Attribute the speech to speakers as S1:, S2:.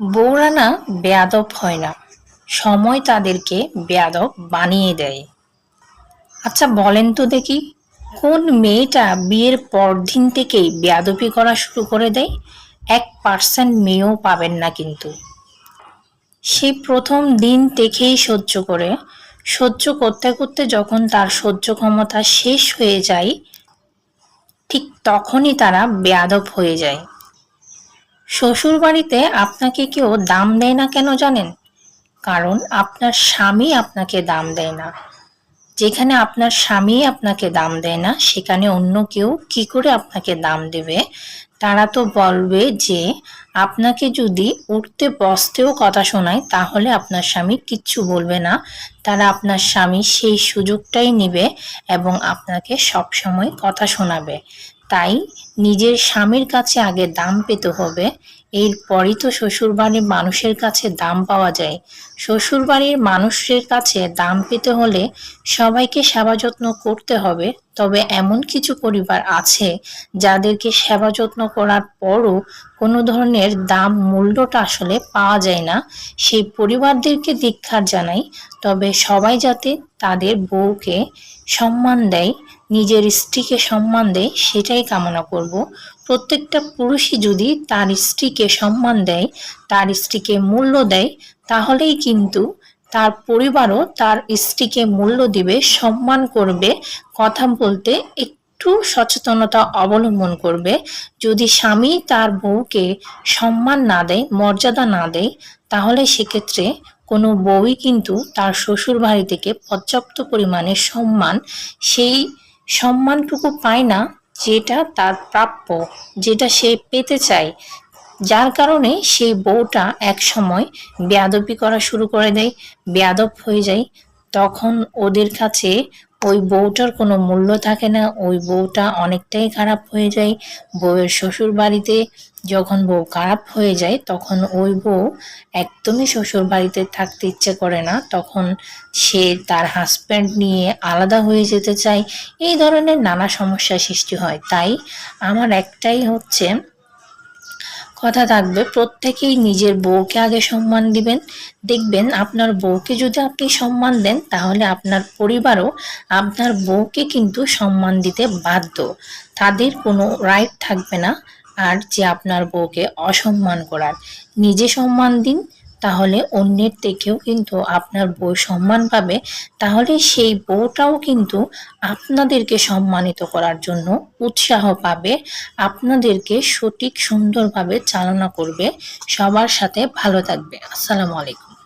S1: বউরা না বেয়াদব হয় না, সময় তাদেরকে বেয়াদব বানিয়ে দেয়। আচ্ছা বলেন তো দেখি, কোন মেয়েটা বিয়ের পরদিন থেকেই বেয়াদবি করা শুরু করে দেয়? 1% মেয়েও পাবেন না কিন্তু। সে প্রথম দিন থেকেই সহ্য করে, সহ্য করতে করতে যখন তার সহ্য ক্ষমতা শেষ হয়ে যায়, ঠিক তখনই তারা বেয়াদব হয়ে যায়। শ্বশুরবাড়িতে আপনাকে কেউ দাম দেয় না কেন জানেন? কারণ আপনার স্বামী আপনাকে দাম দেয় না। যেখানে আপনার স্বামী আপনাকে দাম দেয় না, সেখানে অন্য কেউ কি করে আপনাকে দাম দেবে? তারা তো বলবে যে আপনাকে যদি উঠতে বসতেও কথা শোনায় তাহলে আপনার স্বামী কিচ্ছু বলবে না। তারা আপনার স্বামী সেই সুযোগটাই নেবে এবং আপনাকে সবসময় কথা শোনাবে। তাই নিজের স্বামীর কাছে আগে দাম পেতে হবে, এরপরই তো শ্বশুরবাড়ির মানুষের কাছে দাম পাওয়া যায়। শ্বশুরবাড়ির মানুষের কাছে দাম পেতে হলে সবাইকে সেবা যত্ন করতে হবে। তবে এমন কিছু পরিবার আছে যাদেরকে সেবা যত্ন করার পরও কোনো ধরনের দাম মূল্যটা আসলে পাওয়া যায় না। সেই পরিবারদেরকে ধিক্কার জানাই। তবে সবাই যাতে তাদের বউকে সম্মান দেয়, নিজের স্ত্রীকে সম্মান দেয়, সেটাই কামনা করব। প্রত্যেকটা পুরুষই যদি তার স্ত্রীকে সম্মান দেয়, তার স্ত্রীকে মূল্য দেয়, তাহলেই কিন্তু তার পরিবারও তার স্ত্রীকে মূল্য দিবে, সম্মান করবে, কথা বলতে একটু সচেতনতা অবলম্বন করবে। যদি স্বামী তার বউকে সম্মান না দেয়, মর্যাদা না দেয়, তাহলে সেক্ষেত্রে কোনো বউই কিন্তু তার শ্বশুর বাড়ি থেকে পর্যাপ্ত পরিমাণে সম্মান, সেই সম্মানটুকু পায় না যেটা তার প্রাপ্য, যেটা সে পেতে চায়। যার কারণে সেই বউটা একসময় বেয়াদবি করা শুরু করে দেয়, বেয়াদব হয়ে যায়। তখন ওদের কাছে ওই বউটার কোনো মূল্য থাকে না, ওই বউটা অনেকটাই খারাপ হয়ে যায়। বউয়ের শ্বশুর বাড়িতে যখন বউ খারাপ হয়ে যায় তখন ওই বউ একদমই শ্বশুর বাড়িতে থাকতে ইচ্ছে করে না, তখন সে তার হাজব্যান্ড নিয়ে আলাদা হয়ে যেতে চায়। এই ধরনের নানা সমস্যার সৃষ্টি হয়। তাই আমার একটাই হচ্ছে কথা থাকবে, প্রত্যেকেই নিজের বউকে আগে সম্মান দিবেন। দেখবেন আপনার বউকে যদি আপনি সম্মান দেন তাহলে আপনার পরিবারও আপনার বউকে কিন্তু সম্মান দিতে বাধ্য। তাদের কোনো রাইট থাকবে না আর যে আপনার বউকে অসম্মান করার। নিজে সম্মান দিন, তাহলে অন্যের থেকেও কিন্তু আপনার বউ সম্মান পাবে। তাহলে সেই বউটাও কিন্তু আপনাদেরকে সম্মানিত করার জন্য উৎসাহ পাবে, আপনাদেরকে সঠিক সুন্দরভাবে চালনা করবে, সবার সাথে ভালো থাকবে। আসসালামু আলাইকুম।